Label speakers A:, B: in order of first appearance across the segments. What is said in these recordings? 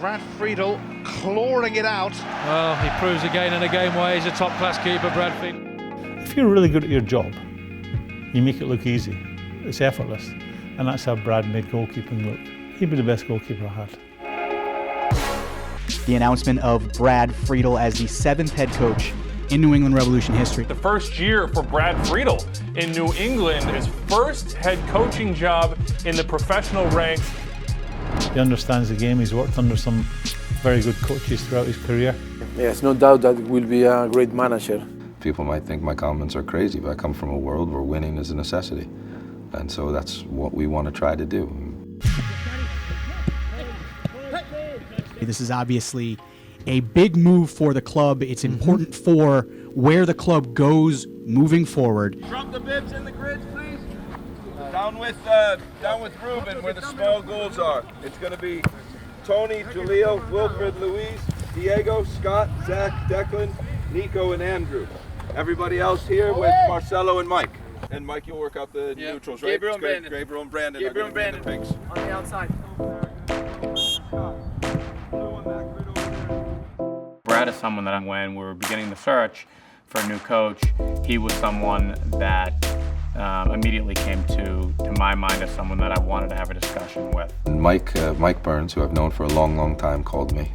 A: Brad Friedel clawing it out.
B: Well, he proves again and again why he's a top-class keeper, Brad Friedel.
C: If you're really good at your job, you make it look easy. It's effortless. And that's how Brad made goalkeeping look. He'd be the best goalkeeper I had.
D: The announcement of Brad Friedel as the 7th head coach in New England Revolution history.
E: The first year for Brad Friedel in New England, his first head coaching job in the professional ranks.
C: He understands the game. He's worked under some very good coaches throughout his career.
F: Yes, no doubt that he will be a great manager.
G: People might think my comments are crazy, but I come from a world where winning is a necessity. And so that's what we want to try to do.
D: This is obviously a big move for the club. It's important for where the club goes moving forward.
H: Drop the bibs in the grids, please. Down with Ruben where the small goals are. It's going to be Tony, Jaleel, Wilfred, Luis, Diego, Scott, Zach, Declan, Nico, and Andrew. Everybody else here with Marcelo and Mike. And Mike, you'll work out the neutrals, right?
I: Gabriel and Brandon.
H: Gabriel and Brandon.
I: Gabriel and Brandon.
H: The pinks.
I: On the outside.
J: Brad is someone that when we were beginning the search for a new coach, he was someone that immediately came to my mind as someone that I wanted to have a discussion with.
G: Mike Burns, who I've known for a long, long time, called me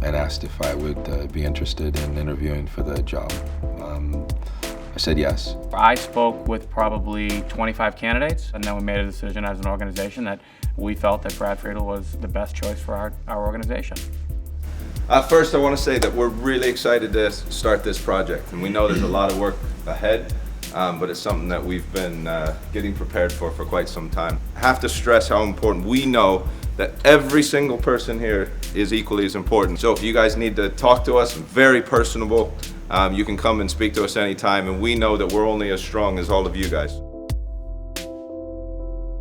G: and asked if I would be interested in interviewing for the job. I said yes.
J: I spoke with probably 25 candidates, and then we made a decision as an organization that we felt that Brad Friedel was the best choice for our organization.
H: First, I want to say that we're really excited to start this project, and we know there's a lot of work ahead, but it's something that we've been getting prepared for quite some time. I have to stress how important we know that every single person here is equally as important. So if you guys need to talk to us, very personable, you can come and speak to us anytime, and we know that we're only as strong as all of you guys.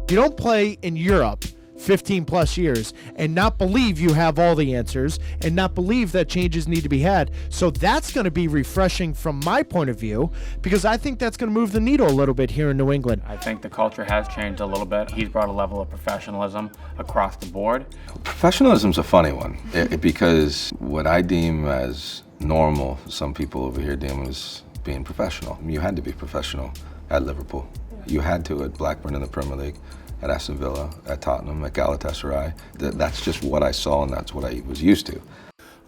K: You don't play in Europe 15 plus years and not believe you have all the answers and not believe that changes need to be had. So that's going to be refreshing from my point of view, because I think that's going to move the needle a little bit here in New England.
J: I think the culture has changed a little bit. He's brought a level of professionalism across the board.
G: Professionalism's a funny one because what I deem as normal, some people over here deem as being professional. You had to be professional at Liverpool. You had to at Blackburn in the Premier League, at Aston Villa, at Tottenham, at Galatasaray. That's just what I saw, and that's what I was used to.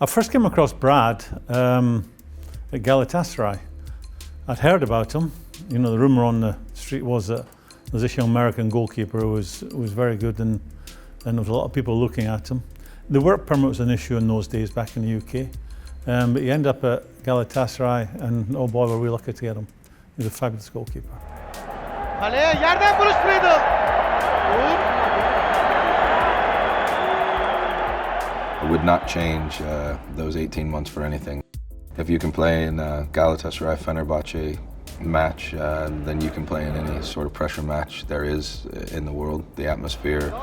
C: I first came across Brad at Galatasaray. I'd heard about him. You know, the rumour on the street was that there was this young American goalkeeper who was very good, and there was a lot of people looking at him. The work permit was an issue in those days back in the UK. But he ended up at Galatasaray, and oh boy, were we lucky to get him. He's a fabulous goalkeeper.
G: I would not change those 18 months for anything. If you can play in a Galatasaray Fenerbahce match, then you can play in any sort of pressure match there is in the world. The atmosphere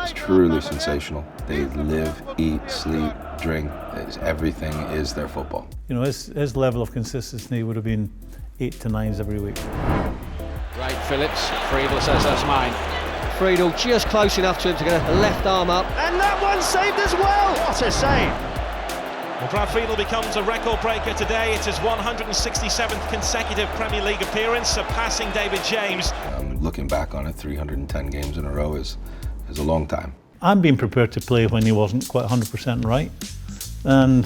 G: is truly sensational. They live, eat, sleep, drink. Everything is their football.
C: You know, his level of consistency would have been 8 to 9s every week.
I: Right, Phillips. Friedel says that's mine. Friedel just close enough to him to get a left arm up. And that one saved as well! What a save!
L: Well, Brad Friedel becomes a record breaker today. It's his 167th consecutive Premier League appearance, surpassing David James.
G: Looking back on it, 310 games in a row is a long time.
C: I'm being prepared to play when he wasn't quite 100% right. And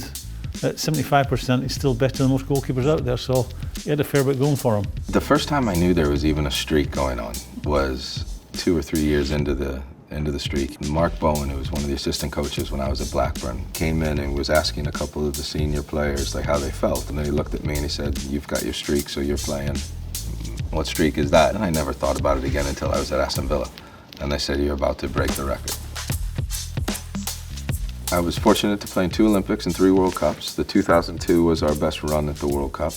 C: at 75%, he's still better than most goalkeepers out there, so he had a fair bit going for him.
G: The first time I knew there was even a streak going on was 2 or 3 years into the streak. Mark Bowen, who was one of the assistant coaches when I was at Blackburn, came in and was asking a couple of the senior players like how they felt. And then he looked at me and he said, "You've got your streak, so you're playing. What streak is that?" And I never thought about it again until I was at Aston Villa. And they said, "You're about to break the record." I was fortunate to play in 2 Olympics and 3 World Cups. The 2002 was our best run at the World Cup.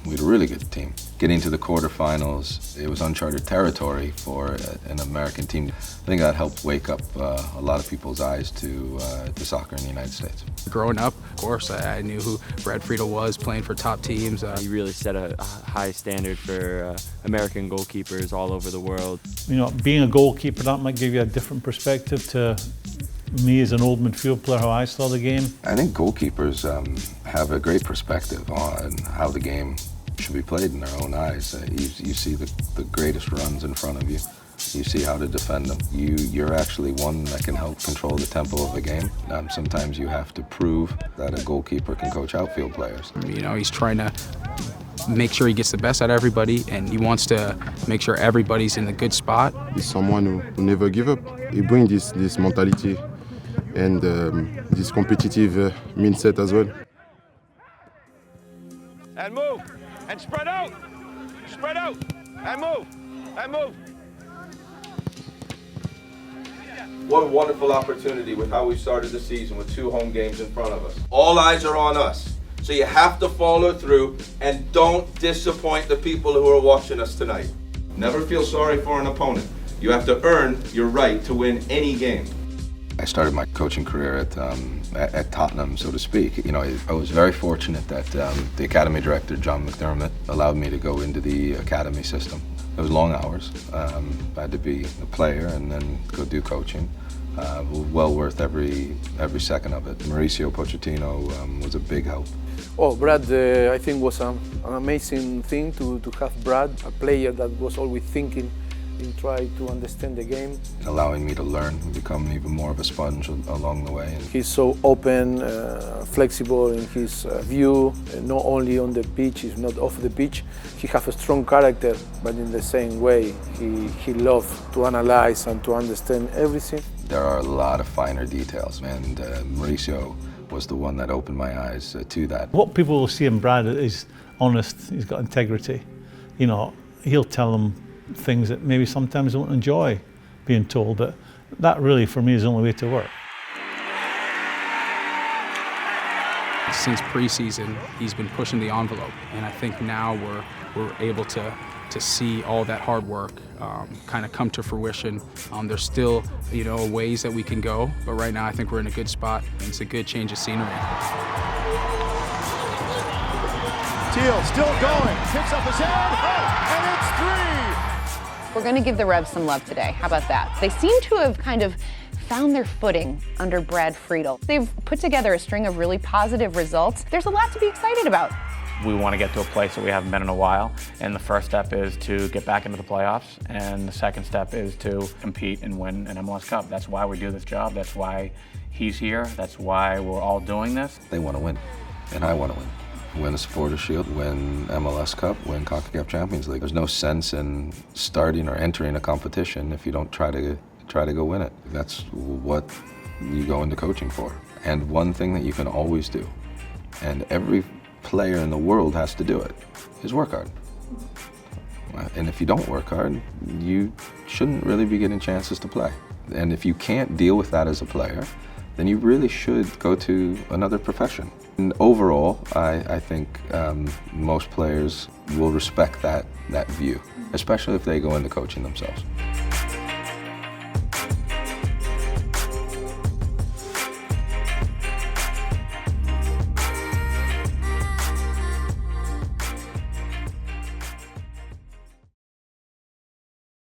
G: We had a really good team. Getting to the quarterfinals, it was uncharted territory for an American team. I think that helped wake up a lot of people's eyes to soccer in the United States.
M: Growing up, of course, I knew who Brad Friedel was, playing for top teams.
N: He really set a high standard for American goalkeepers all over the world.
C: You know, being a goalkeeper, that might give you a different perspective to me as an old midfield player, how I saw the game.
G: I think goalkeepers have a great perspective on how the game should be played in their own eyes. You see the greatest runs in front of you. You see how to defend them. You're actually one that can help control the tempo of a game. Sometimes you have to prove that a goalkeeper can coach outfield players.
M: You know, he's trying to make sure he gets the best out of everybody, and he wants to make sure everybody's in a good spot.
O: He's someone who never give up. He brings this mentality and this competitive mindset as well.
P: And move, and spread out, and move, and move.
H: What a wonderful opportunity with how we started the season with 2 home games in front of us. All eyes are on us. So you have to follow through and don't disappoint the people who are watching us tonight. Never feel sorry for an opponent. You have to earn your right to win any game.
G: I started my coaching career at Tottenham, so to speak. You know, I was very fortunate that the academy director, John McDermott, allowed me to go into the academy system. It was long hours. I had to be a player and then go do coaching. Well worth every second of it. Mauricio Pochettino was a big help.
F: Oh, Brad, I think was an amazing thing to have Brad, a player that was always thinking and try to understand the game.
G: Allowing me to learn and become even more of a sponge along the way.
F: He's so open, flexible in his view, not only on the pitch, he's not off the pitch. He has a strong character, but in the same way, he loves to analyze and to understand everything.
G: There are a lot of finer details, and Mauricio was the one that opened my eyes to that.
C: What people will see in Brad is honest, he's got integrity. You know, he'll tell them things that maybe sometimes don't enjoy being told, but that really for me is the only way to work.
M: Since preseason, he's been pushing the envelope, and I think now we're able to see all that hard work kind of come to fruition. There's still, you know, ways that we can go, but right now I think we're in a good spot, and it's a good change of scenery.
L: Teal still going, picks up his head, and it's 3!
Q: We're going to give the Revs some love today. How about that? They seem to have kind of found their footing under Brad Friedel. They've put together a string of really positive results. There's a lot to be excited about.
J: We want to get to a place that we haven't been in a while, and the first step is to get back into the playoffs, and the second step is to compete and win an MLS Cup. That's why we do this job. That's why he's here. That's why we're all doing this.
G: They want to win, and I want to win. Win a Supporters Shield, win MLS Cup, win CONCACAF Champions League. There's no sense in starting or entering a competition if you don't try to go win it. That's what you go into coaching for. And one thing that you can always do, and every player in the world has to do it, is work hard. And if you don't work hard, you shouldn't really be getting chances to play. And if you can't deal with that as a player, then you really should go to another profession. And overall, I think most players will respect that view, especially if they go into coaching themselves.